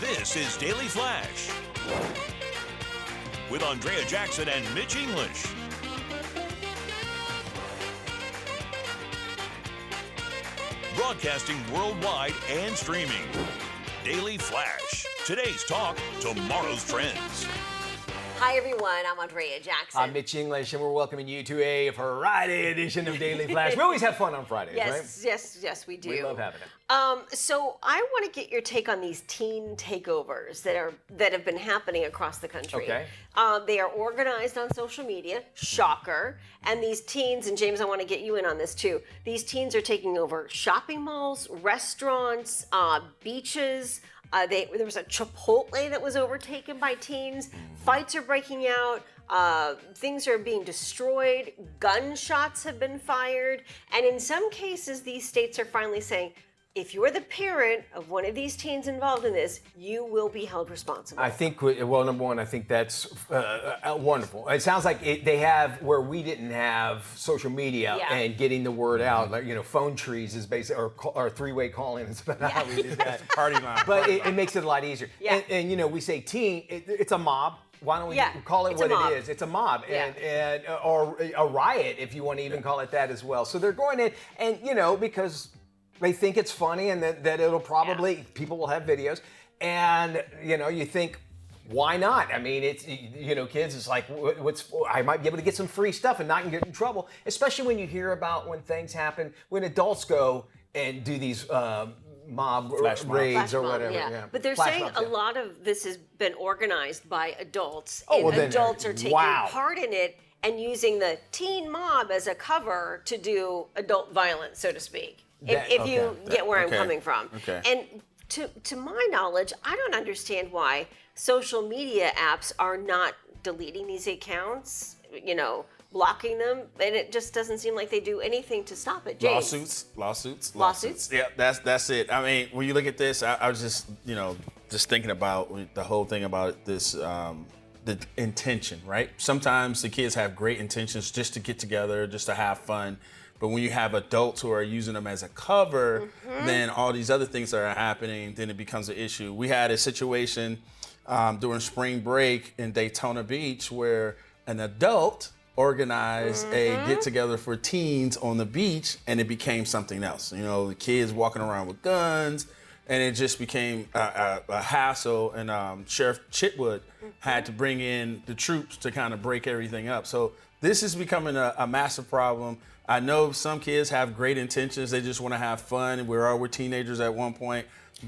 This is Daily Flash with Andrea Jackson and Mitch English. Broadcasting worldwide and streaming. Daily Flash. Today's talk, tomorrow's trends. Hi, everyone. I'm Andrea Jackson. I'm Mitch English, and we're welcoming you to a Friday edition of Daily Flash. We always have fun on Fridays, right? Yes, we do. We love having it. So I want to get your take on these teen takeovers that have been happening across the country. Okay. They are organized on social media. Shocker. And these teens, and James, I want to get you in on this too. These teens are taking over shopping malls, restaurants, beaches. There was a Chipotle that was overtaken by teens. Fights are breaking out. Things are being destroyed. Gunshots have been fired. And in some cases, these states are finally saying, if you're the parent of one of these teens involved in this, you will be held responsible. I think, well, number one, I think that's wonderful. It sounds like they have where we didn't have social media and getting the word out. Like, phone trees is basically, or three-way calling is about how we did that. Party line. But it makes it a lot easier. Yeah. And we say teen, it's a mob. Why don't we call it what it is? It's a mob, and or a riot, if you want to even call it that as well. So they're going in, and because they think it's funny, and that it'll probably people will have videos, and you think, why not? I mean, it's kids. It's like I might be able to get some free stuff and not get in trouble, especially when you hear about when things happen when adults go and do these. Mob raids or whatever. Yeah. But they're saying a lot of this has been organized by adults, adults are taking part in it and using the teen mob as a cover to do adult violence, so to speak. If you get where I'm coming from. Okay. And to my knowledge, I don't understand why social media apps are not deleting these accounts, blocking them, and it just doesn't seem like they do anything to stop it. James. Lawsuits. Yeah, that's it. I mean, when you look at this, I was just thinking about the whole thing about this, the intention, right? Sometimes the kids have great intentions just to get together, just to have fun. But when you have adults who are using them as a cover, then all these other things that are happening, then it becomes an issue. We had a situation during spring break in Daytona Beach where an adult organized a get-together for teens on the beach, and it became something else. The kids walking around with guns, and it just became a hassle, and Sheriff Chitwood had to bring in the troops to kind of break everything up. So this is becoming a massive problem. I know some kids have great intentions. They just want to have fun. We're all teenagers at one point.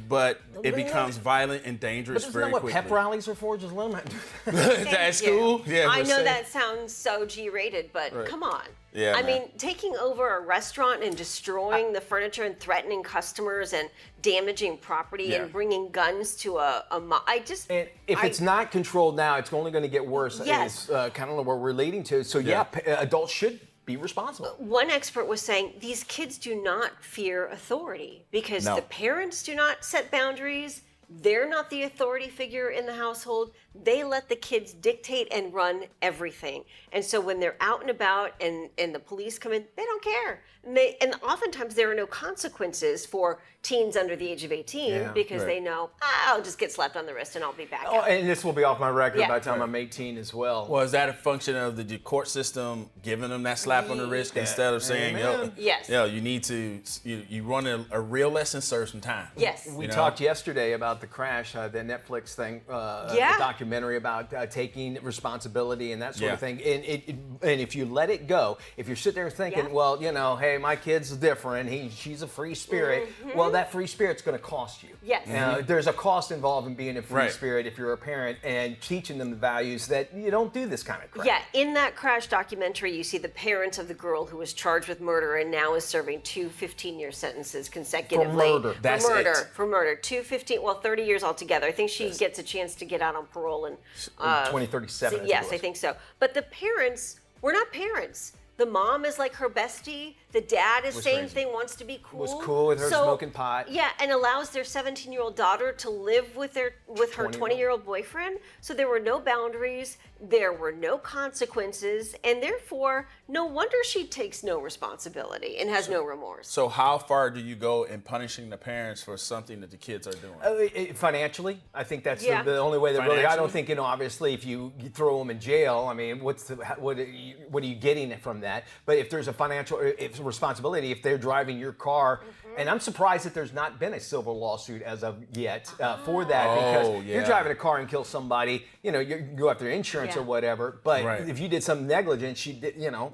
But it becomes violent and dangerous very quickly. But isn't that what pep rallies are for? Just let them do that. At school? Yeah, I know that sounds so G-rated, but come on. Yeah, I mean, taking over a restaurant and destroying the furniture and threatening customers and damaging property and bringing guns to a And if it's not controlled now, it's only going to get worse. Yes. It's kind of what we're leading to. So adults should be responsible. One expert was saying these kids do not fear authority because the parents do not set boundaries. They're not the authority figure in the household. They let the kids dictate and run everything. And so when they're out and about and the police come in, they don't care. And oftentimes there are no consequences for teens under the age of 18 because they know, I'll just get slapped on the wrist and I'll be back out. And this will be off my record by the time I'm 18 as well. Well, is that a function of the court system giving them that slap on the wrist instead of saying, you need to, you run a real lesson, serve some time? Yes. We talked yesterday about the crash, the Netflix thing, the documentary about taking responsibility and that sort of thing. And if you let it go, if you're sitting there thinking, well, hey, my kid's different, she's a free spirit, well, that free spirit's going to cost you. Yes. There's a cost involved in being a free spirit if you're a parent and teaching them the values that you don't do this kind of crap. Yeah, in that crash documentary, you see the parents of the girl who was charged with murder and now is serving 2 15-year sentences consecutively. For murder. That's it. For murder. 30 years altogether. I think she gets a chance to get out on parole in 2037. Yes, I think so. But the parents were not parents. The mom is like her bestie. The dad is Was same crazy. thing, wants to be cool. Was cool with her smoking pot. Yeah, and allows their 17-year-old daughter to live with her 20-year-old boyfriend. So there were no boundaries, there were no consequences, and therefore, no wonder she takes no responsibility and has no remorse. So how far do you go in punishing the parents for something that the kids are doing? Financially, I think that's Yeah. the only way that really. I don't Financially? think obviously if you throw them in jail, I mean, what are you getting from that? But if there's a financial responsibility, if they're driving your car, and I'm surprised that there's not been a civil lawsuit as of yet for that, because you're driving a car and kill somebody, you can go after insurance or whatever. But if you did some negligence,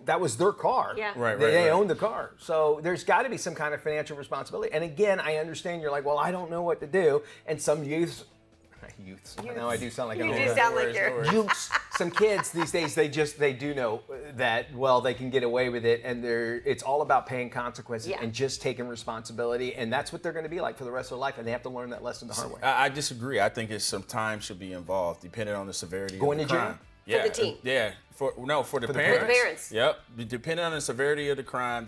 that was their car. Yeah. They owned the car. So there's got to be some kind of financial responsibility. And again, I understand you're like, well, I don't know what to do. And some youths. Now I do sound like You an do old sound like you're. youths. Some kids these days, they do know that, well, they can get away with it, and it's all about paying consequences and just taking responsibility, and that's what they're going to be like for the rest of their life, and they have to learn that lesson the hard way. I disagree. I think some time should be involved, depending on the severity Going of to the jail? crime. For the teen. Yeah, for the parents. For the parents. Yep. Depending on the severity of the crime,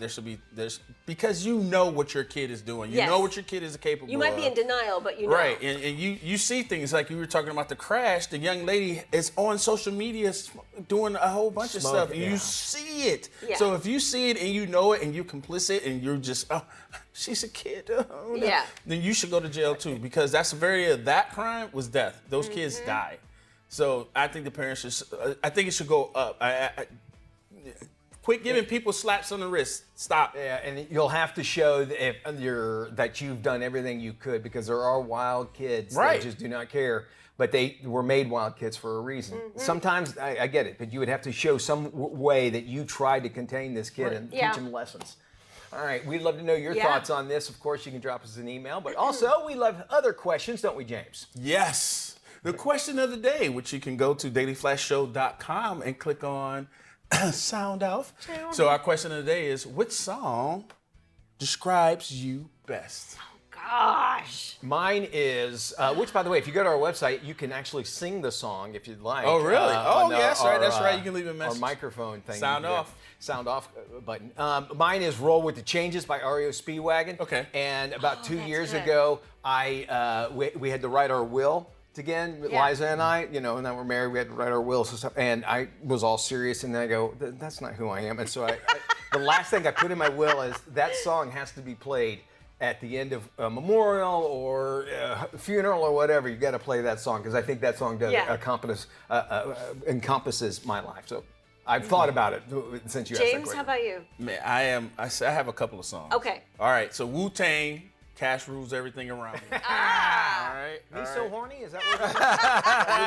because you know what your kid is doing. You know what your kid is capable of. You might be in denial, but you know. Right, and you see things like you were talking about the crash. The young lady is on social media doing a whole bunch of stuff, and you see it. Yeah. So if you see it and you know it and you're complicit and you're just, oh, she's a kid. Oh, no. Yeah. Then you should go to jail too, because that severity of that crime was death. Those kids died. So I think the parents should. I think it should go up. Quit giving people slaps on the wrist. Stop. Yeah, and you'll have to show that you've done everything you could, because there are wild kids that just do not care. But they were made wild kids for a reason. Sometimes, I get it, but you would have to show some way that you tried to contain this kid and teach him lessons. All right, we'd love to know your thoughts on this. Of course, you can drop us an email, but also we love other questions, don't we, James? Yes. The question of the day, which you can go to dailyflashshow.com and click on Sound Off. So our question of the day is, which song describes you best? Gosh. Mine is, which, by the way, if you go to our website, you can actually sing the song if you'd like. Oh, really? That's right. You can leave a message. Our microphone thing. Sound off. Sound off button. Mine is Roll with the Changes by REO Speedwagon. Okay. And about 2 years good. ago, we had to write our will again, Liza and I, and then we're married, we had to write our wills and stuff, and I was all serious, and then I go, that's not who I am. And so the last thing I put in my will is that song has to be played at the end of a memorial or a funeral or whatever. You got to play that song, because I think that song does encompasses my life. So I've thought about it since you asked that James, question. how about you? Man, I have a couple of songs. Okay. All right, so Wu-Tang, Cash Rules Everything Around Me. All right. Me so horny? Is that what Luke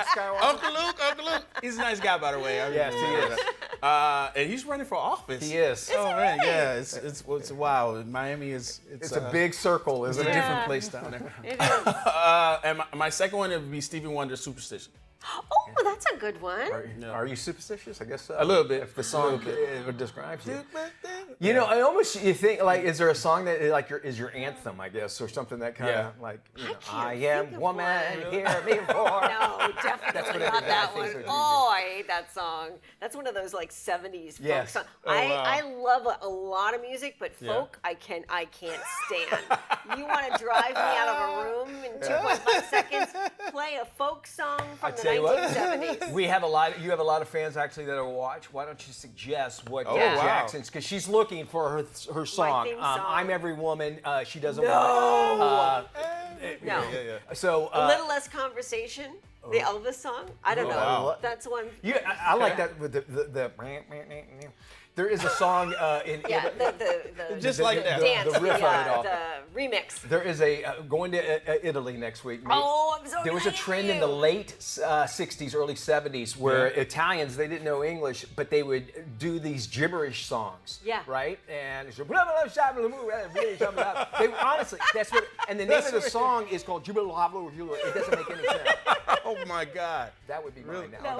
Skywalker? Uncle Luke. He's a nice guy, by the way. Yes, he is. And he's running for office. He is. Oh man, yeah. It's wow. Miami is. It's a big circle, isn't It's a it? different place down there. It is. And my second one would be Stevie Wonder's Superstition. Oh, that's a good one. Are you superstitious? I guess so. A little bit. If the song describes you. You think, like, is there a song that is your anthem, I guess, or something that kind of I am woman, hear me roar. No, definitely That's what not every guy that thinks one. of. Oh, I hate that song. That's one of those like 70s folk Yes. songs. Oh, wow. I love a lot of music, but folk I can't stand. You want to drive me out of a room in 2.5 seconds? Play a folk song from the 1970s. You have a lot of fans actually that will watch. Why don't you suggest what wow. Jackson's, because she's looking for her song. theme song. I'm Every Woman. She doesn't No. want No. So A little less conversation. The Elvis song. I don't know. wow. That's one. I like that with the there is a song in The Just like that. dance, the riff on it all. the remix. There is going to Italy next week. Oh, I'm so There was a excited for trend in the you. late 60s, early 70s where Italians, they didn't know English, but they would do these gibberish songs. Yeah. Right? And it's they honestly, that's what, and the name of the song is called Jubilo Hablo Julo. It doesn't make any sense. Oh my God. That would be mine now.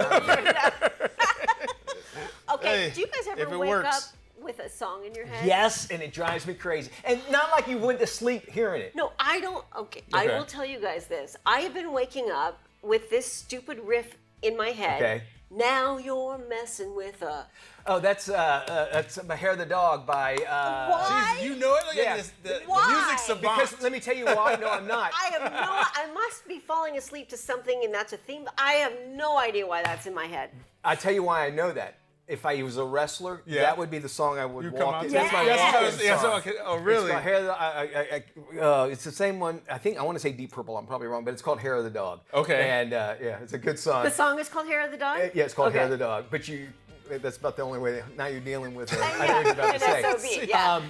Okay, Hey, do you guys if ever it wake works. up with a song in your head? Yes, and it drives me crazy. And not like you went to sleep hearing it. No, I don't. Okay, I will tell you guys this. I have been waking up with this stupid riff in my head. Okay. Now you're messing with a. Oh, that's My Hair of the Dog by. Why? You know it? Look Yeah. at this. The Why? music savant. Because let me tell you why. No, I'm not. I must be falling asleep to something, and that's a theme. I have no idea why that's in my head. I tell you why I know that. If I was a wrestler, that would be the song I would walk in. That's my song. Oh, really? It's my Hair of the, it's the same one. I want to say Deep Purple. I'm probably wrong, but it's called Hair of the Dog. Okay. And it's a good song. The song is called Hair of the Dog? Yeah, it's called Okay. Hair of the Dog. But that's about the only way. Now you're dealing with. I know what you're about to an say. SOB, yeah.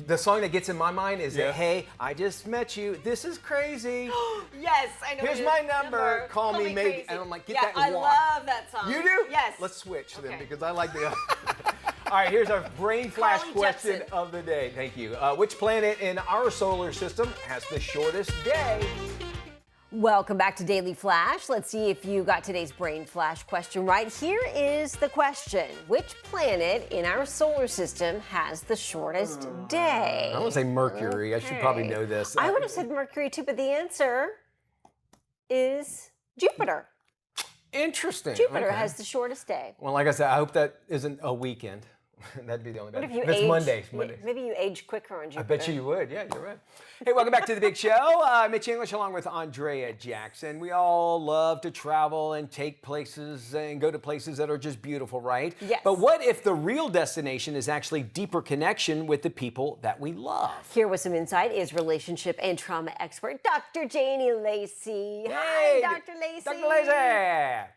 The song that gets in my mind is that, hey, I just met you. This is crazy. Yes, I know. Here's it my is. number. Call me maybe. crazy. And I'm like, get yeah, that and I walk. love that song. You do? Yes. Let's switch then Okay. because I like the. All right, here's our brain flash Carly question Jepsen. of the day. Thank you. Which planet in our solar system has the shortest day? Welcome back to Daily Flash. Let's see if you got today's brain flash question right. Here is the question. Which planet in our solar system has the shortest day? I want to say Mercury. I should probably know this. I would have said Mercury too, but the answer is Jupiter. Interesting. Jupiter Okay. has the shortest day. Well, like I said, I hope that isn't a weekend. That'd be the only bad. What if you It's age? Monday. Maybe you age quicker on Jupiter. I bet you would. Yeah, you're right. Hey, welcome back to the big show. Mitch English along with Andrea Jackson. We all love to travel and take places and go to places that are just beautiful, right? Yes. But what if the real destination is actually deeper connection with the people that we love? Here with some insight is relationship and trauma expert, Dr. Janie Lacy. Hey, Hi, Dr. Lacy. Dr. Lacy. Hey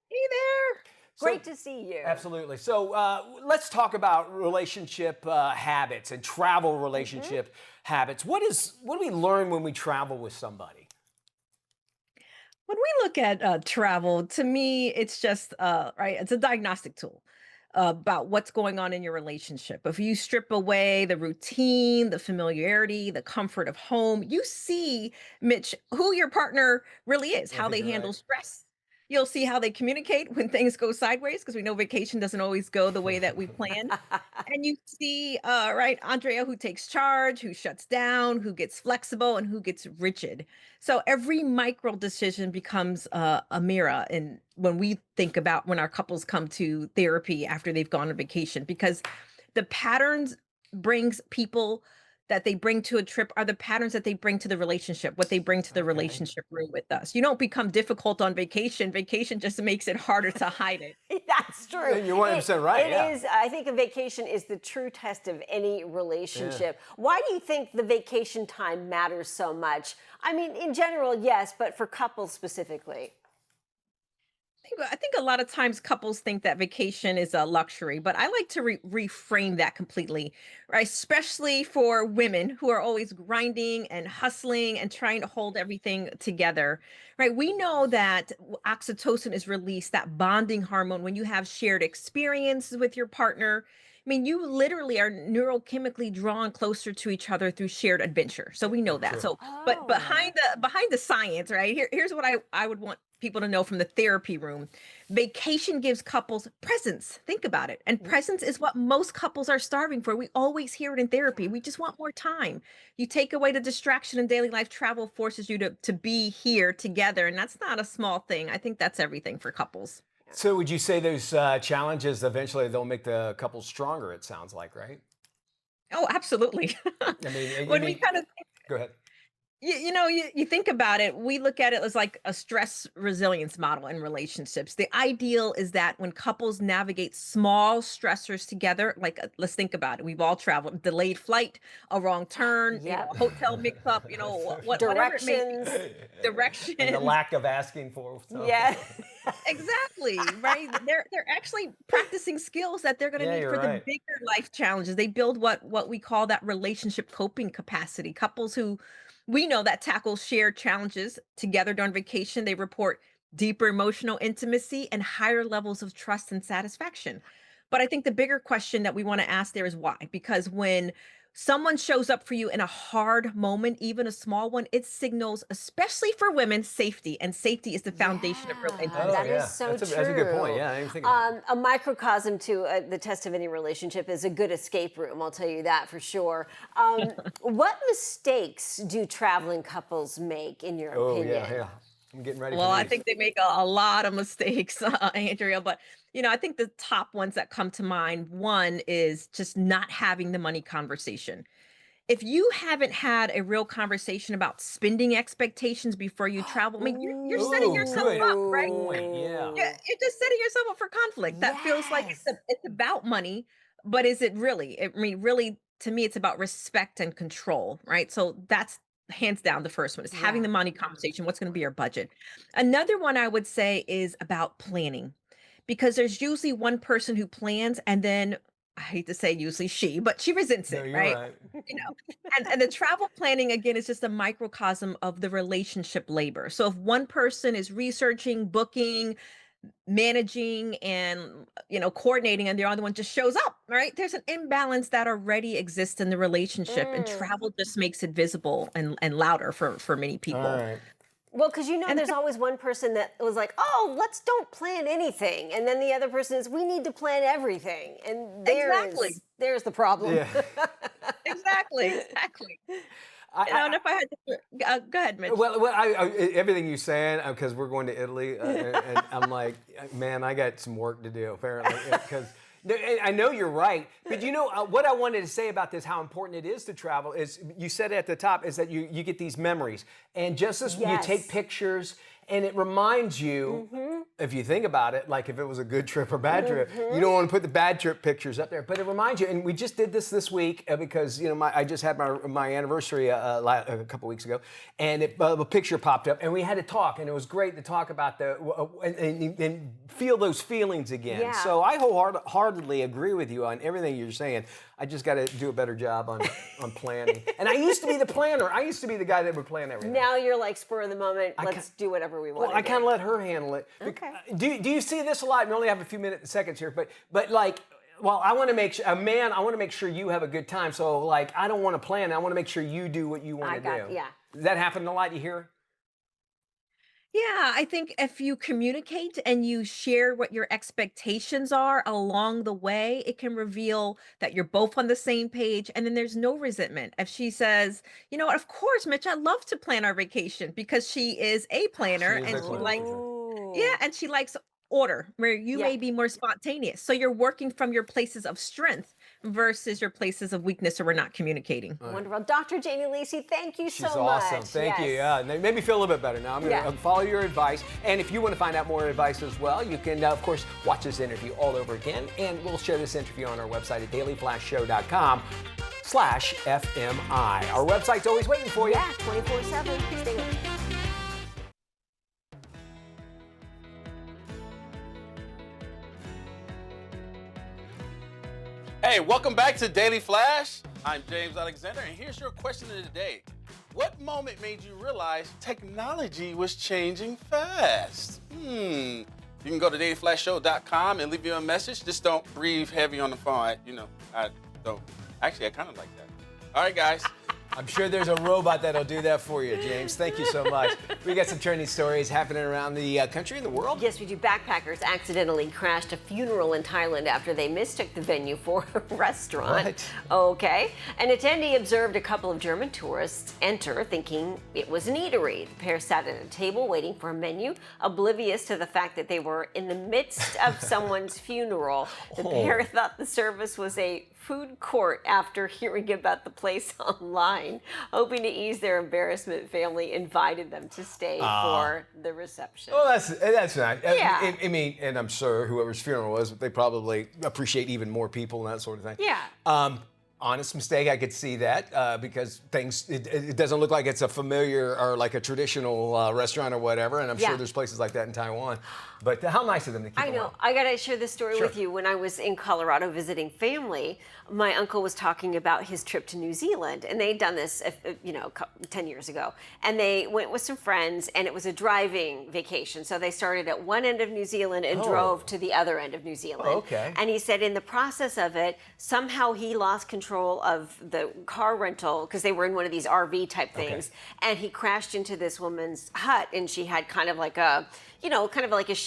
there. So- Great to see you. Absolutely. So let's talk about relationship habits and travel relationship habits. What do we learn when we travel with somebody? When we look at travel, to me, it's just right. It's a diagnostic tool about what's going on in your relationship. If you strip away the routine, the familiarity, the comfort of home, you see, Mitch, who your partner really is, how they think you're handle right. stress. You'll see how they communicate when things go sideways, because we know vacation doesn't always go the way that we planned. And you see, right, Andrea, who takes charge, who shuts down, who gets flexible, and who gets rigid. So every micro decision becomes a mirror. And when we think about when our couples come to therapy after they've gone on vacation, because the patterns brings people that they bring to a trip are the patterns that they bring to the relationship, what they bring to the relationship room with us. You don't become difficult on vacation. Vacation just makes it harder to hide it. That's true. You're 100% right, It yeah. is. I think a vacation is the true test of any relationship. Why do you think the vacation time matters so much? I mean, in general, yes, but for couples specifically. I think a lot of times couples think that vacation is a luxury, but I like to reframe that completely, right? Especially for women who are always grinding and hustling and trying to hold everything together, right? We know that oxytocin is released, that bonding hormone, when you have shared experiences with your partner. I mean, you literally are neurochemically drawn closer to each other through shared adventure. So we know that. True. So, but behind the science, right? Here's what I would want people to know from the therapy room. Vacation gives couples presence. Think about it. And presence is what most couples are starving for. We always hear it in therapy. We just want more time. You take away the distraction in daily life, travel forces you to be here together. And that's not a small thing. I think that's everything for couples. So would you say those challenges eventually they'll make the couple stronger? It sounds like, right? Oh, absolutely. I mean, When we kind of go ahead. you think about it, we look at it as like a stress resilience model in relationships. The ideal is that when couples navigate small stressors together, like let's think about it. We've all traveled, delayed flight, a wrong turn, Yep. hotel mix up, whatever it may be. Directions. Direction. And the lack of asking for stuff. Yeah. Exactly, right? They're actually practicing skills that they're going to Yeah, need you're for the right. bigger life challenges. They build what we call that relationship coping capacity. Couples who we know that tackle shared challenges together during vacation, they report deeper emotional intimacy and higher levels of trust and satisfaction. But I think the bigger question that we want to ask there is why? Because when someone shows up for you in a hard moment, even a small one, it signals, especially for women, safety. And safety is the foundation of real Yeah, intimacy. that is yeah. so That's true. that's a good point. Yeah, I didn't think of that. A microcosm to the test of any relationship is a good escape room. I'll tell you that for sure. What mistakes do traveling couples make, in your Oh, opinion? yeah. I'm getting ready Well, for I these. think they make a lot of mistakes, Andrea, but I think the top ones that come to mind, one is just not having the money conversation. If you haven't had a real conversation about spending expectations before you travel, I mean, you're setting Ooh, yourself good up, right? point. Yeah. You're just setting yourself up for conflict. That feels like Yes. it's about money, but is it really? I mean, really, to me, it's about respect and control, right? So that's hands down the first one is having Yeah. the money conversation. What's going to be your budget? Another one I would say is about planning, because there's usually one person who plans, and then I hate to say usually she, but she resents No, it, you're right? right. You know, and the travel planning again is just a microcosm of the relationship labor. So if one person is researching, booking, managing, and coordinating, and the other one just shows up, right? There's an imbalance that already exists in the relationship, and travel just makes it visible and louder for many All people. right. Well, because And there's always one person that was like, "Oh, let's don't plan anything," and then the other person is, "We need to plan everything," and exactly, there's the problem. Yeah. exactly. And if I had to, go ahead, Mitch. Well, everything you saying because we're going to Italy, and I'm like, man, I got some work to do apparently because. I know you're right, but what I wanted to say about this, how important it is to travel, is you said at the top, is that you get these memories, and just as you Yes. take pictures, and it reminds you, if you think about it, like if it was a good trip or bad trip, you don't want to put the bad trip pictures up there, but it reminds you. And we just did this week because I just had my anniversary a couple weeks ago, and a picture popped up, and we had to talk, and it was great to talk about and feel those feelings again. Yeah. So I wholeheartedly agree with you on everything you're saying. I just got to do a better job on planning. And I used to be the planner. I used to be the guy that would plan everything. Now you're like spur of the moment. Let's do whatever we want. Well, I kind of let her handle it. Okay. Do you see this a lot? We only have a few seconds here, but like, well, I want to make sure I want to make sure you have a good time. So like, I don't want to plan. I want to make sure you do what you want to do. Yeah. Does that happen a lot? You hear? Yeah, I think if you communicate and you share what your expectations are along the way, it can reveal that you're both on the same page, and then there's no resentment. If she says, "You know what, of course, Mitch, I love to plan our vacation," because she is a planner She is and a she planner, likes, for sure. yeah, and she likes order, where you Yeah. may be more spontaneous. So you're working from your places of strength versus your places of weakness, so we're not communicating. Wonderful. Dr. Janie Lacy, thank you She's so much. awesome. Thank you. Yes. Yeah, and they made me feel a little bit better. Now I'm going to Yeah. follow your advice. And if you want to find out more advice as well, you can, of course, watch this interview all over again. And we'll share this interview on our website at dailyflashshow.com/FMI. Our website's always waiting for you. Yeah, 24/7. Stay with us. Hey, welcome back to Daily Flash. I'm James Alexander, and here's your question of the day. What moment made you realize technology was changing fast? You can go to dailyflashshow.com and leave you a message. Just don't breathe heavy on the phone. I don't. Actually, I kind of like that. All right, guys. I'm sure there's a robot that'll do that for you, James. Thank you so much. We got some trending stories happening around the country and the world. Yes, we do. Backpackers accidentally crashed a funeral in Thailand after they mistook the venue for a restaurant. What? Okay. An attendee observed a couple of German tourists enter thinking it was an eatery. The pair sat at a table waiting for a menu, oblivious to the fact that they were in the midst of someone's funeral. The pair thought the service was a food court after hearing about the place online. Hoping to ease their embarrassment, family invited them to stay for the reception. Well, that's nice. Yeah. I mean, and I'm sure whoever's funeral was, they probably appreciate even more people and that sort of thing. Yeah. Honest mistake, I could see that because it doesn't look like it's a familiar or like a traditional restaurant or whatever, and I'm sure there's places like that in Taiwan. But how nice of them to keep I know. on. I got to share this story Sure. with you. When I was in Colorado visiting family, my uncle was talking about his trip to New Zealand, and they'd done this, 10 years ago. And they went with some friends, and it was a driving vacation. So they started at one end of New Zealand and drove to the other end of New Zealand. Okay. And he said in the process of it, somehow he lost control of the car rental because they were in one of these RV type things, and he crashed into this woman's hut, and she had kind of like a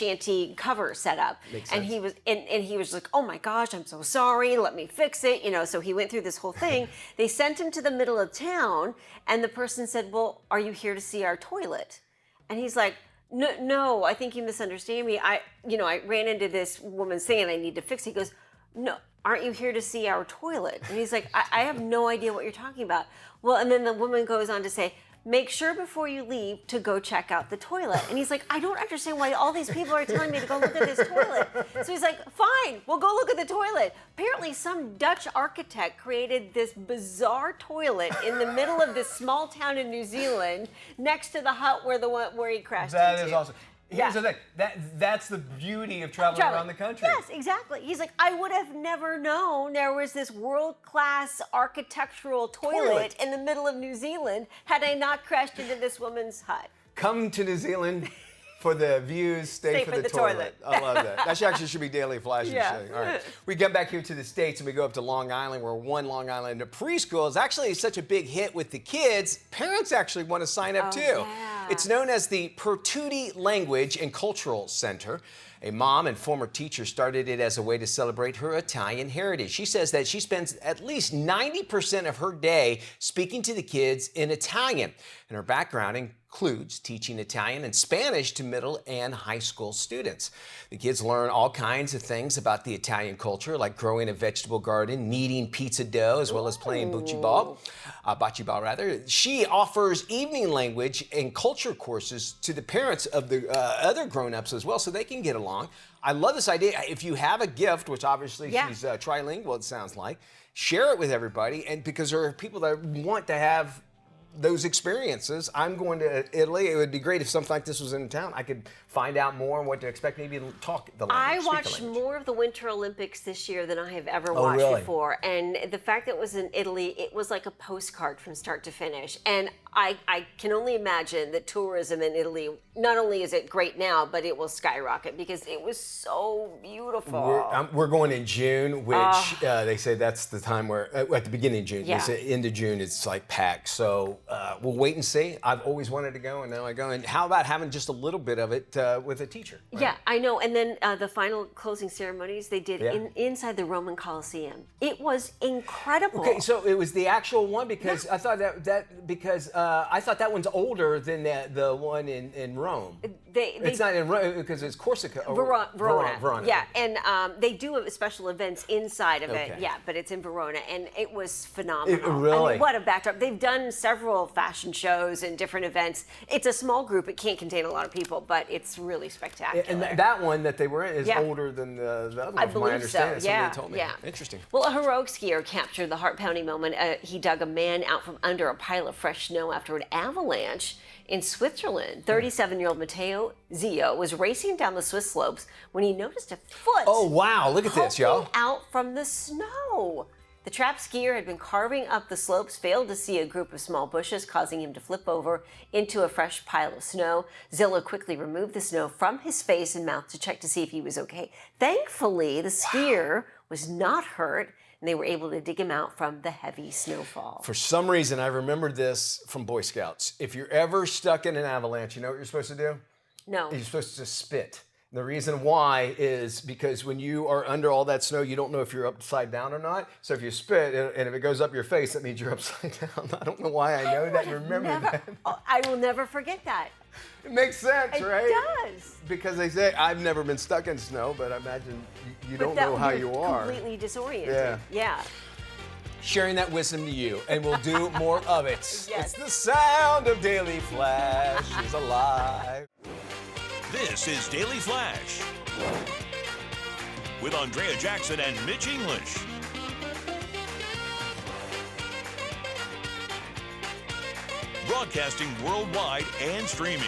shanty cover set up. Makes and sense. he was and he was like, "Oh my gosh, I'm so sorry. Let me fix it." So he went through this whole thing. They sent him to the middle of town, and the person said, "Well, are you here to see our toilet?" And he's like, No, I think you misunderstand me. I ran into this woman saying I need to fix it. He goes, no, aren't you here to see our toilet? And he's like, I have no idea what you're talking about. Well, and then the woman goes on to say, make sure before you leave to go check out the toilet. And he's like, I don't understand why all these people are telling me to go look at this toilet. So he's like, fine, we'll go look at the toilet. Apparently some Dutch architect created this bizarre toilet in the middle of this small town in New Zealand next to the hut where he crashed into. That is awesome. Here's the thing. That's the beauty of traveling around the country. Yes, exactly. He's like, I would have never known there was this world-class architectural toilet in the middle of New Zealand had I not crashed into this woman's hut. Come to New Zealand for the views, stay for the toilet. I love that. That actually should be Daily Flash's thing. All right. We come back here to the States and we go up to Long Island, where one Long Island preschool is actually such a big hit with the kids. Parents actually want to sign up too. Yeah. It's known as the Pertuti Language and Cultural Center. A mom and former teacher started it as a way to celebrate her Italian heritage. She says that she spends at least 90% of her day speaking to the kids in Italian. And her background includes teaching Italian and Spanish to middle and high school students. The kids learn all kinds of things about the Italian culture, like growing a vegetable garden, kneading pizza dough, as well as playing bocce ball. She offers evening language and culture courses to the parents of the other grown-ups as well, so they can get along. I love this idea. If you have a gift, which obviously she's trilingual, it sounds like, share it with everybody, and because there are people that want to have those experiences. I'm going to Italy. It would be great if something like this was in town. I could find out more on what to expect, maybe talk the language. I watched more of the Winter Olympics this year than I have ever watched before. And the fact that it was in Italy, it was like a postcard from start to finish. And I can only imagine that tourism in Italy, not only is it great now, but it will skyrocket because it was so beautiful. We're going in June, which they say that's the time where, at the beginning of June, they say end of June, it's like packed. So we'll wait and see. I've always wanted to go, and now I go. And how about having just a little bit of it with a teacher? Right? Yeah, I know. And then the final closing ceremonies they did inside the Roman Colosseum. It was incredible. Okay, so it was the actual one because I thought I thought that one's older than the one in Rome. It's not in Rome because it's Corsica. Verona. Yeah, and they do special events inside of it. Yeah, but it's in Verona, and it was phenomenal. Really? I mean, what a backdrop. They've done several fashion shows and different events. It's a small group. It can't contain a lot of people, but it's really spectacular. And that one that they were in is older than the other one, I from my believe understanding. so. Yeah, somebody told me. yeah. Interesting. Well, a heroic skier captured the heart-pounding moment. He dug a man out from under a pile of fresh snow after an avalanche in Switzerland. 37-year-old Matteo Zio was racing down the Swiss slopes when he noticed a foot. Oh, wow. Look at this, y'all. Out from the snow. The trapped skier had been carving up the slopes, failed to see a group of small bushes, causing him to flip over into a fresh pile of snow. Zillow quickly removed the snow from his face and mouth to check to see if he was okay. Thankfully, the skier was not hurt, and they were able to dig him out from the heavy snowfall. For some reason, I remembered this from Boy Scouts. If you're ever stuck in an avalanche, you know what you're supposed to do? No. You're supposed to spit. The reason why is because when you are under all that snow, you don't know if you're upside down or not. So if you spit and if it goes up your face, that means you're upside down. I don't know why I know that and remember that. I will never forget that. It makes sense, right? It does. Because they say, I've never been stuck in snow, but I imagine you don't know how you are. Completely disoriented. Yeah. Sharing that wisdom to you, and we'll do more of it. Yes. It's the sound of Daily Flash is alive. This is Daily Flash with Andrea Jackson and Mitch English. Broadcasting worldwide and streaming.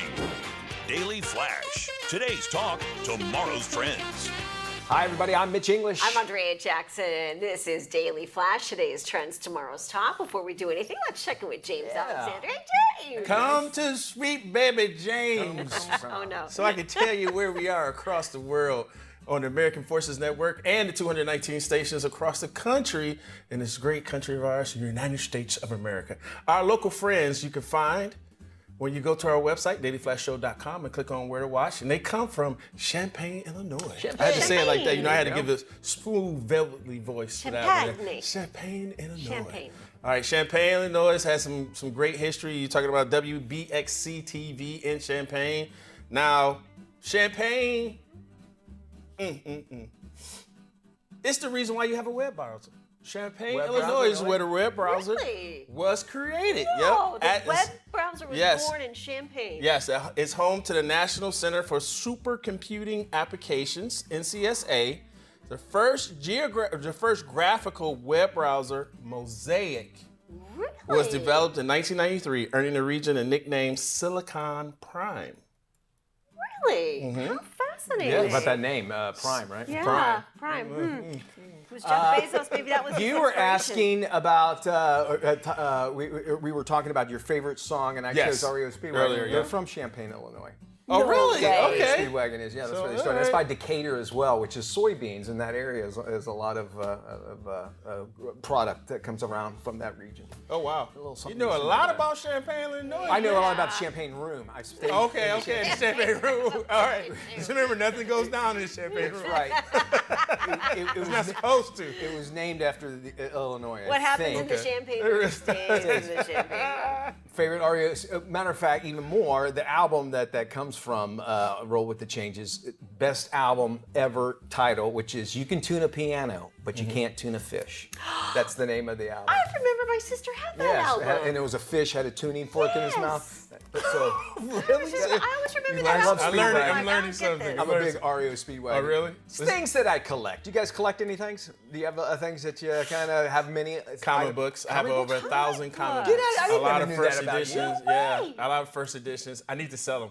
Daily Flash. Today's talk, tomorrow's trends. Hi, everybody. I'm Mitch English. I'm Andrea Jackson. This is Daily Flash. Today's trends, tomorrow's talk. Before we do anything, let's check in with James Alexander. Hey, James. Come to sweet baby James. Oh, no. So I can tell you where we are across the world on the American Forces Network and the 219 stations across the country in this great country of ours, the United States of America. Our local friends you can find when you go to our website, dailyflashshow.com, and click on Where to Watch, and they come from Champaign, Illinois. I had to say it like that. You know, I had to give this smooth, velvety voice to that one. Champagne, Illinois. Champagne. All right, Champaign, Illinois has some great history. You're talking about WBXC TV in Champaign. Now, Champaign, it's the reason why you have a web browser. Champaign, Illinois is where the web browser was created. No, Yep. the web browser was born in Champaign. Yes, it's home to the National Center for Supercomputing Applications, NCSA. The first graphical web browser, Mosaic, was developed in 1993, earning the region a nickname Silicon Prime. Really? How fascinating. Yeah, about that name, Prime, right? Yeah, Prime. It was Jeff Bezos, maybe that was You were asking about, we were talking about your favorite song, and I chose REO Speedwagon. Earlier, They're from Champaign, Illinois. Oh, really? Okay. Speedwagon is, that's where they started. That's by Decatur as well, which is soybeans in that area. Is a lot of product that comes around from that region. Oh, wow. You know a lot about Champaign, Illinois. I know a lot about the Champagne Room. I stayed Okay, the Champagne Room. All right. Just remember, nothing goes down in the Champagne Room. Right. It was not supposed to. It was named after Illinois. What happens in the Champagne Room stays in the Champagne Room. Favorite REO. Matter of fact, even more, the album that comes from Roll With the Changes, best album ever title, which is You Can Tune a Piano, but You Can't Tune a Fish. That's the name of the album. I remember my sister had that album. And it was a fish had a tuning fork in his mouth. So, really? I always remember that album. I'm learning something. I'm a big REO Speedwagon. Oh, really? Things that I collect. You guys collect any things? Do you have things that you kind of have many? Comic books. I have over 1,000 comic Get books. out! I A lot of knew first that about editions. you. Yeah, a lot of first editions. I need to sell them.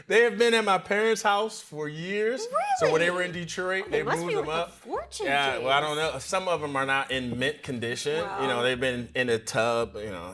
They have been at my parents' house for years. Really? So when they were in Detroit, they must moved be them worth a up. fortune, Yeah, James. well, I don't know. Some of them are not in mint condition. Wow. You know, they've been in a tub. You know,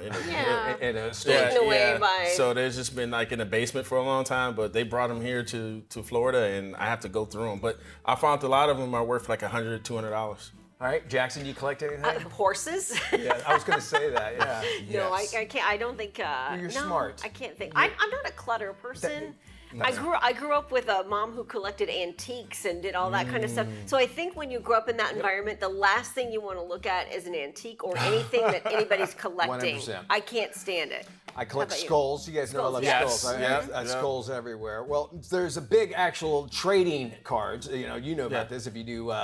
In a store. Taken away by. So they've just been like in the basement for a long time. But they brought them here to Florida, and I have to go through them. But I found a lot of them are worth like $100, $200. All right, Jackson, do you collect anything? Horses? Yeah, I was going to say that. Yeah. No, I can't. I don't think. You're smart. I can't think. I'm not a clutter person. I grew up with a mom who collected antiques and did all that kind of stuff. So I think when you grow up in that environment, the last thing you want to look at is an antique or anything that anybody's collecting. 100%. I can't stand it. I collect How about you? skulls. You guys know I love Yes. skulls. I Yes. have skulls everywhere. Well, there's a big actual trading cards. You know about this if you do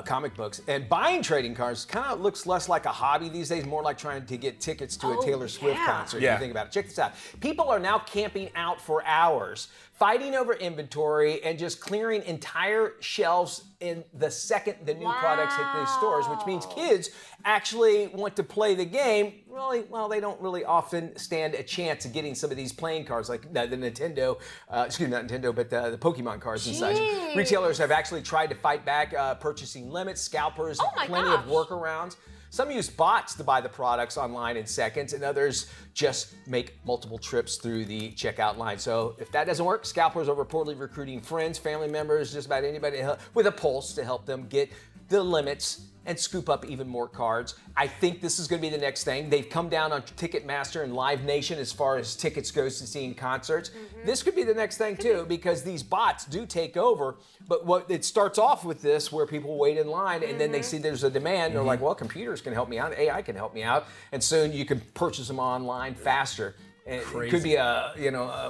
comic books. And buying trading cards kind of looks less like a hobby these days, more like trying to get tickets to a Taylor Swift concert. Yeah. You think about it. Check this out. People are now camping out for hours, fighting over inventory and just clearing entire shelves in the second the new products hit these stores, which means kids actually want to play the game. Really, well, they don't really often stand a chance of getting some of these playing cards like the Nintendo, excuse me, not Nintendo, but the Pokemon cards and such. Retailers have actually tried to fight back, purchasing limits, scalpers, plenty of workarounds. Some use bots to buy the products online in seconds, and others just make multiple trips through the checkout line. So if that doesn't work, scalpers are reportedly recruiting friends, family members, just about anybody with a pulse to help them get the limits and scoop up even more cards. I think this is going to be the next thing. They've come down on Ticketmaster and Live Nation as far as tickets goes to seeing concerts. This could be the next thing too, because these bots do take over. But what it starts off with this, where people wait in line and then they see there's a demand. They're like, well, computers can help me out, AI can help me out, and soon you can purchase them online faster. And it could be a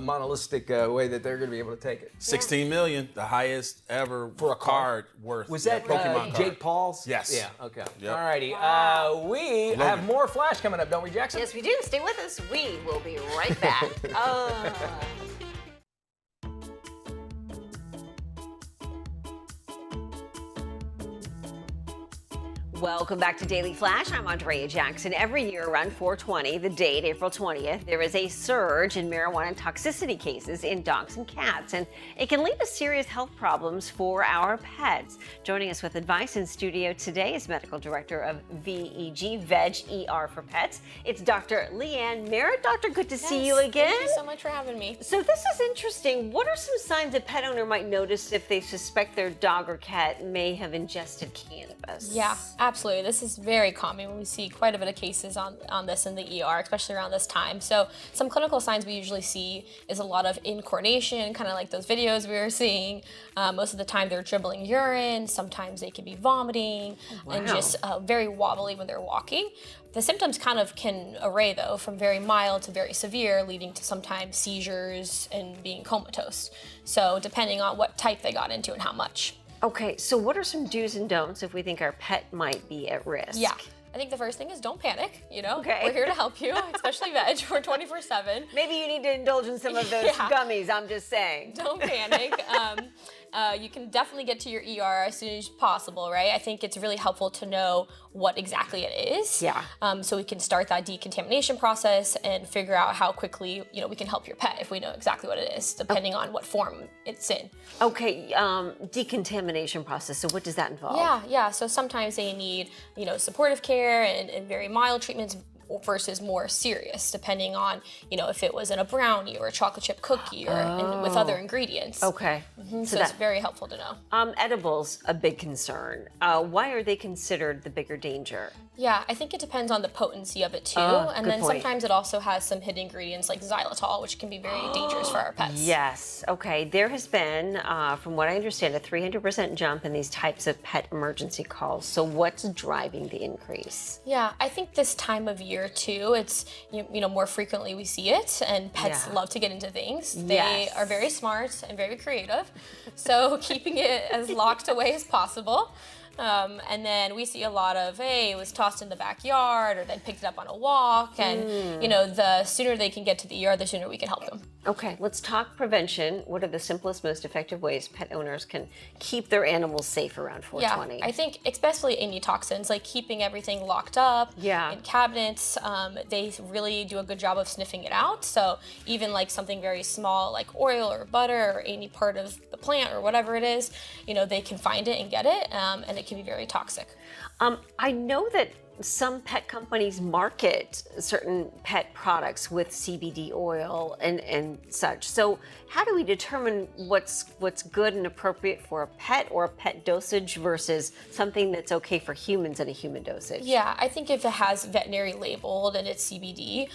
monolithic way that they're going to be able to take it. 16 million, the highest ever For a card worth. Was that Pokemon card. Jake Paul's? Yes. Yeah, okay. Yep. All righty. We have more Flash coming up, don't we, Jackson? Yes, we do. Stay with us. We will be right back. Welcome back to Daily Flash. I'm Andrea Jackson. Every year around 4/20, the date, April 20th, there is a surge in marijuana toxicity cases in dogs and cats, and it can lead to serious health problems for our pets. Joining us with advice in studio today is Medical Director of VEG, VEG for Pets. It's Dr. Leanne Merritt. Doctor, good to see you again. Thank you so much for having me. So this is interesting. What are some signs a pet owner might notice if they suspect their dog or cat may have ingested cannabis? Yeah, absolutely. This is very common. We see quite a bit of cases on this in the ER, especially around this time. So some clinical signs we usually see is a lot of incoordination, kind of like those videos we were seeing. Most of the time they're dribbling urine. Sometimes they can be vomiting and just very wobbly when they're walking. The symptoms kind of can array though from very mild to very severe, leading to sometimes seizures and being comatose. So depending on what type they got into and how much. Okay, so what are some do's and don'ts if we think our pet might be at risk? Yeah. I think the first thing is don't panic, Okay. We're here to help you, especially veg. We're 24/7. Maybe you need to indulge in some of those gummies, I'm just saying. Don't panic. You can definitely get to your ER as soon as possible, right? I think it's really helpful to know what exactly it is. Yeah. So we can start that decontamination process and figure out how quickly, we can help your pet if we know exactly what it is, depending on what form it's in. Okay, decontamination process, so what does that involve? Yeah. So sometimes they need, supportive care and very mild treatments versus more serious, depending on, if it was in a brownie or a chocolate chip cookie or with other ingredients. Okay. So it's very helpful to know. Edibles, a big concern. Why are they considered the bigger danger? Yeah, I think it depends on the potency of it too. And good then point. sometimes it also has some hidden ingredients like xylitol, which can be very dangerous for our pets. Yes. Okay. There has been, from what I understand, a 300% jump in these types of pet emergency calls. So what's driving the increase? Yeah, I think this time of year too, it's, more frequently we see it, and pets love to get into things. They are very smart and very creative. So keeping it as locked away as possible. And then we see a lot of, hey, it was tossed in the backyard or then picked it up on a walk. And, the sooner they can get to the ER, the sooner we can help them. Okay, let's talk prevention. What are the simplest, most effective ways pet owners can keep their animals safe around 420? Yeah, I think especially toxins, like keeping everything locked up in cabinets, they really do a good job of sniffing it out. So even like something very small like oil or butter or any part of the plant or whatever it is, they can find it and get it, and it can be very toxic. I know that some pet companies market certain pet products with CBD oil and such. So how do we determine what's good and appropriate for a pet or a pet dosage versus something that's okay for humans and a human dosage? Yeah, I think if it has veterinary labeled and it's CBD,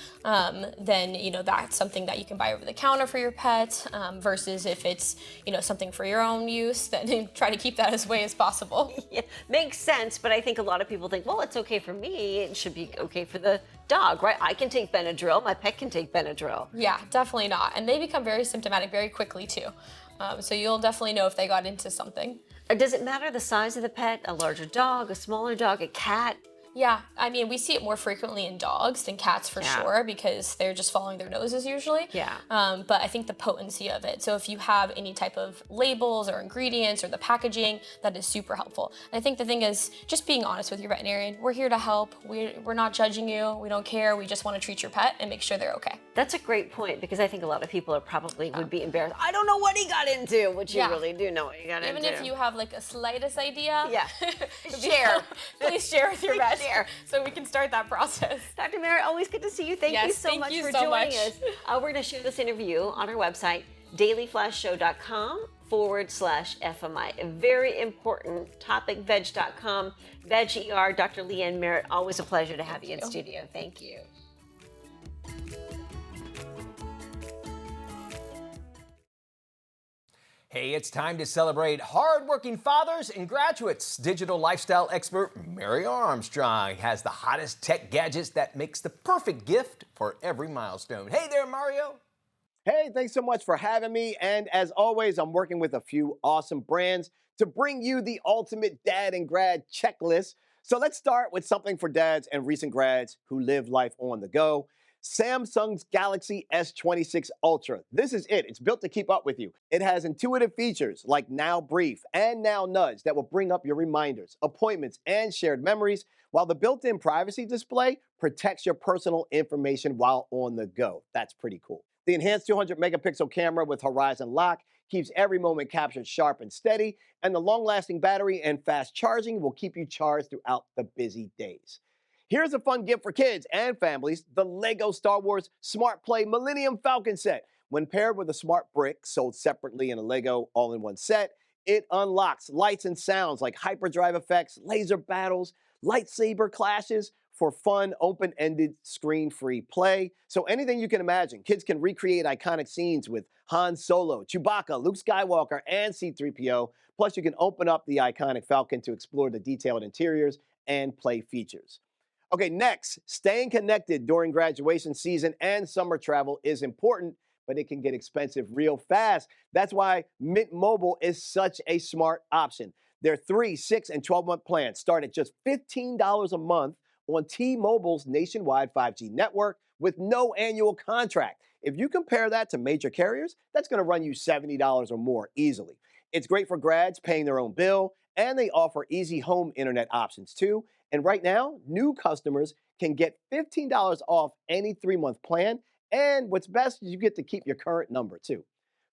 then that's something that you can buy over the counter for your pet. Versus if it's something for your own use, then try to keep that as away as possible. Yeah, makes sense. But I think a lot of people think, well, it's okay for me. It should be okay for the dog, right? I can take Benadryl. My pet can take Benadryl. Yeah, definitely not. And they become very symptomatic very quickly too. So you'll definitely know if they got into something. Does it matter the size of the pet? A larger dog, a smaller dog, a cat? Yeah, I mean, we see it more frequently in dogs than cats for sure, because they're just following their noses usually. Yeah. But I think the potency of it. So if you have any type of labels or ingredients or the packaging, that is super helpful. And I think the thing is just being honest with your veterinarian. We're here to help. We're not judging you. We don't care. We just want to treat your pet and make sure they're okay. That's a great point, because I think a lot of people would be embarrassed. I don't know what he got into, which you really do know what he got into. Even if you have like a slightest idea, share. Please share with your vet. So we can start that process. Dr. Merritt, always good to see you. Thank you so much for joining us. We're going to share this interview on our website, dailyflashshow.com/FMI. A very important topic, veg.com, VegER. Dr. Leanne Merritt, always a pleasure to have you in studio. Thank you. Hey, it's time to celebrate hardworking fathers and graduates. Digital lifestyle expert Mary Armstrong has the hottest tech gadgets that makes the perfect gift for every milestone. Hey there, Mario. Hey, thanks so much for having me. And as always, I'm working with a few awesome brands to bring you the ultimate dad and grad checklist. So let's start with something for dads and recent grads who live life on the go. Samsung's Galaxy S26 Ultra. This is it. It's built to keep up with you. It has intuitive features like Now Brief and Now Nudge that will bring up your reminders, appointments, and shared memories, while the built-in privacy display protects your personal information while on the go. That's pretty cool. The enhanced 200 megapixel camera with Horizon Lock keeps every moment captured sharp and steady, and the long-lasting battery and fast charging will keep you charged throughout the busy days. Here's a fun gift for kids and families, the Lego Star Wars Smart Play Millennium Falcon set. When paired with a smart brick sold separately in a Lego all-in-one set, it unlocks lights and sounds like hyperdrive effects, laser battles, lightsaber clashes for fun, open-ended, screen-free play. So anything you can imagine. Kids can recreate iconic scenes with Han Solo, Chewbacca, Luke Skywalker, and C-3PO. Plus, you can open up the iconic Falcon to explore the detailed interiors and play features. Okay, next, staying connected during graduation season and summer travel is important, but it can get expensive real fast. That's why Mint Mobile is such a smart option. Their 3, 6, and 12-month plans start at just $15 a month on T-Mobile's nationwide 5G network with no annual contract. If you compare that to major carriers, that's going to run you $70 or more easily. It's great for grads paying their own bill, and they offer easy home internet options too. And right now, new customers can get $15 off any 3-month plan. And what's best is you get to keep your current number too.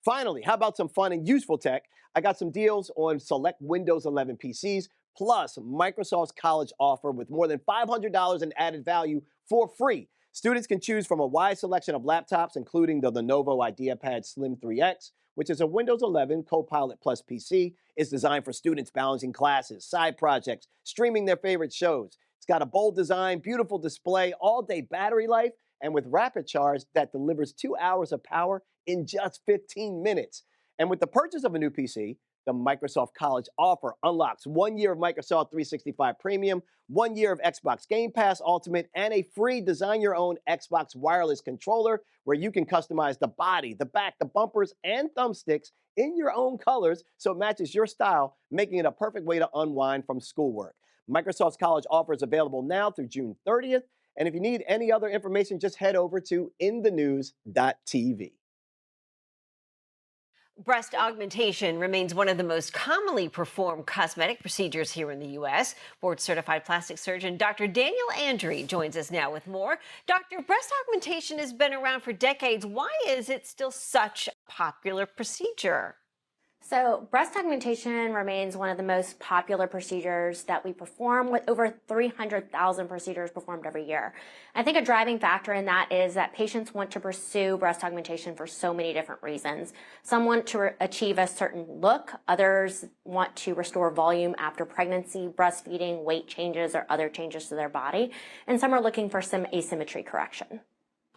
Finally, how about some fun and useful tech? I got some deals on select Windows 11 PCs, plus Microsoft's college offer with more than $500 in added value for free. Students can choose from a wide selection of laptops, including the Lenovo IdeaPad Slim 3X, which is a Windows 11 Copilot Plus PC. It's designed for students balancing classes, side projects, streaming their favorite shows. It's got a bold design, beautiful display, all-day battery life, and with rapid charge that delivers 2 hours of power in just 15 minutes. And with the purchase of a new PC, the Microsoft College offer unlocks 1 year of Microsoft 365 Premium, 1 year of Xbox Game Pass Ultimate, and a free design your own Xbox wireless controller where you can customize the body, the back, the bumpers, and thumbsticks in your own colors so it matches your style, making it a perfect way to unwind from schoolwork. Microsoft's College offer is available now through June 30th. And if you need any other information, just head over to inthenews.tv. Breast augmentation remains one of the most commonly performed cosmetic procedures here in the U.S. Board-certified plastic surgeon Dr. Daniel Andry joins us now with more. Doctor, breast augmentation has been around for decades. Why is it still such a popular procedure? So breast augmentation remains one of the most popular procedures that we perform, with over 300,000 procedures performed every year. I think a driving factor in that is that patients want to pursue breast augmentation for so many different reasons. Some want to achieve a certain look, others want to restore volume after pregnancy, breastfeeding, weight changes, or other changes to their body, and some are looking for some asymmetry correction.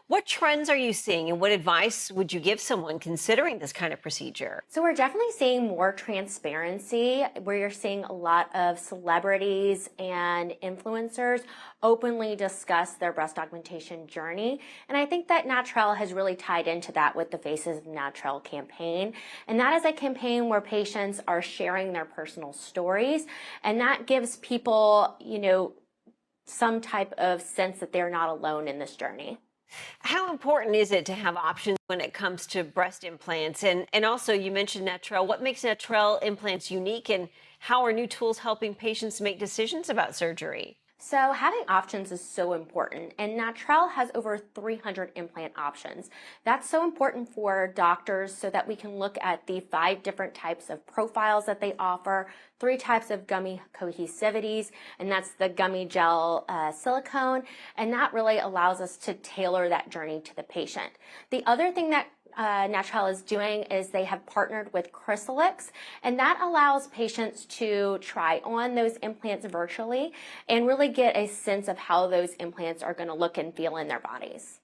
What trends are you seeing, and what advice would you give someone considering this kind of procedure? So we're definitely seeing more transparency, where you're seeing a lot of celebrities and influencers openly discuss their breast augmentation journey. And I think that Natrelle has really tied into that with the Faces of Natrelle campaign. And that is a campaign where patients are sharing their personal stories. And that gives people, some type of sense that they're not alone in this journey. How important is it to have options when it comes to breast implants? And also, you mentioned Natrelle. What makes Natrelle implants unique, and how are new tools helping patients make decisions about surgery? So having options is so important, and Natrelle has over 300 implant options. That's so important for doctors so that we can look at the 5 different types of profiles that they offer, 3 types of gummy cohesivities, and that's the gummy gel silicone, and that really allows us to tailor that journey to the patient. The other thing that Natrelle is doing is they have partnered with Chrysalix, and that allows patients to try on those implants virtually and really get a sense of how those implants are going to look and feel in their bodies.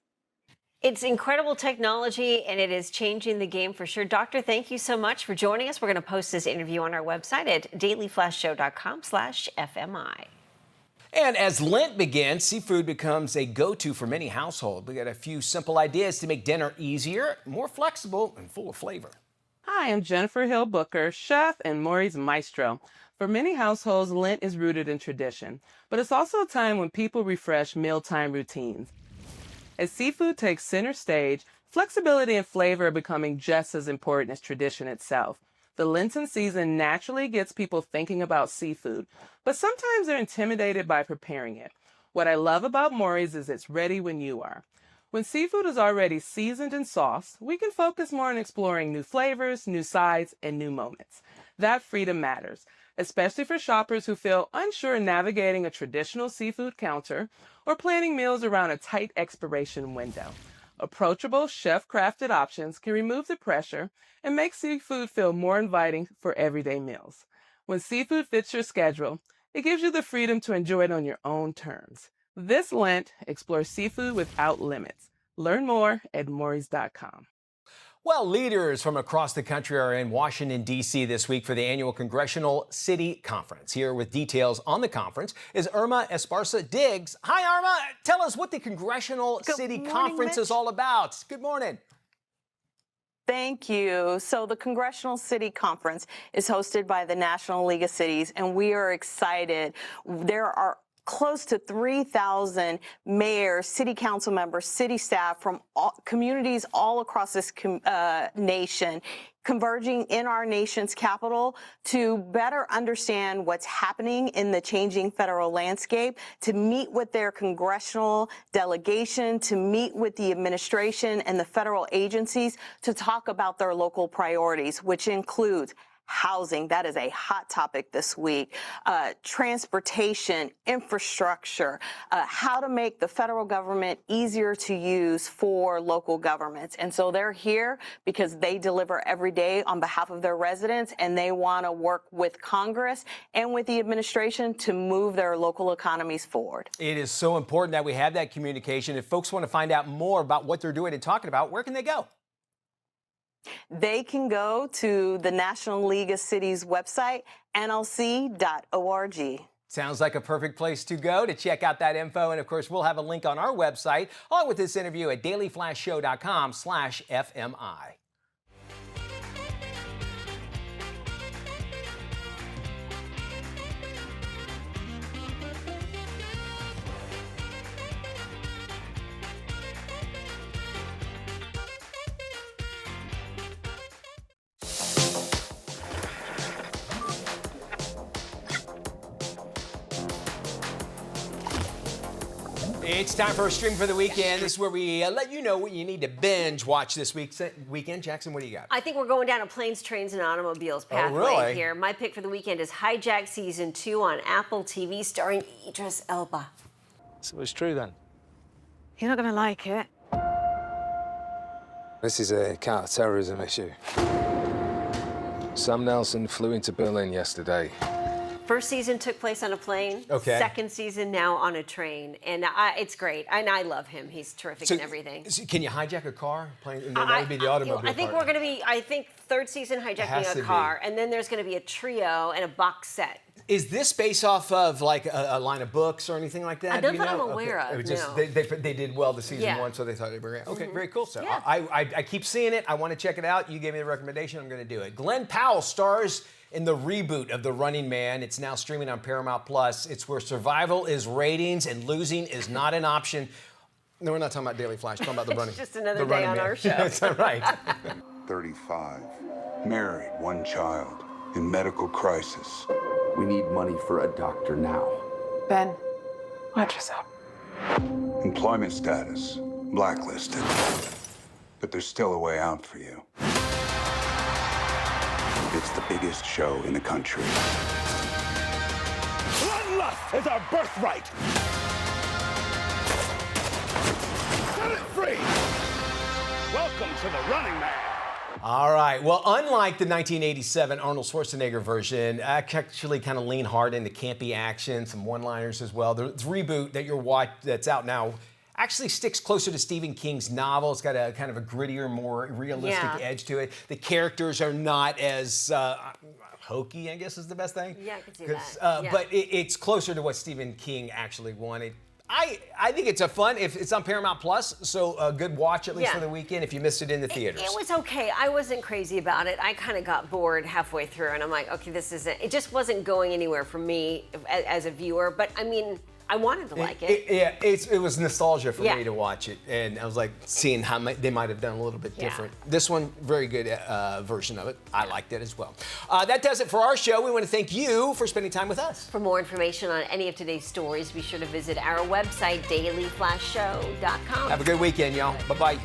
It's incredible technology, and it is changing the game for sure. Doctor, thank you so much for joining us. We're going to post this interview on our website at dailyflashshow.com/FMI. And as Lent begins, seafood becomes a go-to for many households. We got a few simple ideas to make dinner easier, more flexible, and full of flavor. Hi, I'm Jennifer Hill Booker, chef and Maury's maestro. For many households, Lent is rooted in tradition, but it's also a time when people refresh mealtime routines. As seafood takes center stage, flexibility and flavor are becoming just as important as tradition itself. The Lenten season naturally gets people thinking about seafood, but sometimes they're intimidated by preparing it. What I love about Maury's is it's ready when you are. When seafood is already seasoned and sauced, we can focus more on exploring new flavors, new sides, and new moments. That freedom matters, especially for shoppers who feel unsure navigating a traditional seafood counter or planning meals around a tight expiration window. Approachable, chef-crafted options can remove the pressure and make seafood feel more inviting for everyday meals. When seafood fits your schedule, It gives you the freedom to enjoy it on your own terms. This Lent, explore seafood without limits. Learn more at Morries.com. Well, leaders from across the country are in Washington, D.C. this week for the annual Congressional City Conference. Here with details on the conference is Irma Esparza-Diggs. Hi, Irma. Tell us what the Congressional City Conference is all about. Good morning. Thank you. So the Congressional City Conference is hosted by the National League of Cities, and we are excited. There are close to 3,000 mayors, city council members, city staff from communities all across this nation converging in our nation's capital to better understand what's happening in the changing federal landscape, to meet with their congressional delegation, to meet with the administration and the federal agencies to talk about their local priorities, which includes housing, that is a hot topic this week, transportation, infrastructure, how to make the federal government easier to use for local governments. And so they're here because they deliver every day on behalf of their residents, and they want to work with Congress and with the administration to move their local economies forward. It is so important that we have that communication. If folks want to find out more about what they're doing and talking about, where can they go? They can go to the National League of Cities website, nlc.org. Sounds like a perfect place to go to check out that info. And of course, we'll have a link on our website, along with this interview at dailyflashshow.com/FMI. It's time for a stream for the weekend. This is where we let you know what you need to binge watch this weekend. Jackson, what do you got? I think we're going down a planes, trains, and automobiles pathway here. My pick for the weekend is Hijack Season 2 on Apple TV, starring Idris Elba. So it's true then? You're not going to like it. This is a counter-terrorism issue. Sam Nelson flew into Berlin yesterday. First season took place on a plane. Okay. Second season now on a train, and it's great. And I love him. He's terrific in everything. Can you hijack a car? That would be the automobile. I think we're going to be. I think third season hijacking a car, and then there's going to be a trio and a box set. Is this based off of like a line of books or anything like that? Nothing I'm aware of. It was just, no. they did well the season one, so they thought they were great. Okay, very cool. So I keep seeing it. I want to check it out. You gave me the recommendation. I'm going to do it. Glenn Powell stars in the reboot of The Running Man. It's now streaming on Paramount Plus. It's where survival is ratings and losing is not an option. No, we're not talking about Daily Flash. We're talking about The Running Man. It's just another day on our show. That's right. 35, married, one child, in medical crisis. We need money for a doctor now. Ben, watch yourself. Employment status, blacklisted. But there's still a way out for you. It's the biggest show in the country. Bloodlust is our birthright! Set it free! Welcome to The Running Man. All right. Well, unlike the 1987 Arnold Schwarzenegger version, I actually kind of lean hard into campy action, some one-liners as well. The reboot that you're watching that's out now actually sticks closer to Stephen King's novel. It's got a kind of a grittier, more realistic edge to it. The characters are not as hokey, I guess is the best thing. Yeah, I can see that. But it's closer to what Stephen King actually wanted. I think it's a fun, if it's on Paramount Plus, so a good watch at least for the weekend if you missed it in the theaters. It was okay. I wasn't crazy about it. I kind of got bored halfway through, and I'm like, okay, this isn't, it just wasn't going anywhere for me as a viewer. But I mean, I wanted to like it. It was nostalgia for me to watch it, and I was like seeing how they might have done a little bit different. This one, very good version of it. I liked it as well. That does it for our show. We want to thank you for spending time with us. For more information on any of today's stories, be sure to visit our website, dailyflashshow.com. Have a good weekend, y'all. Bye-bye.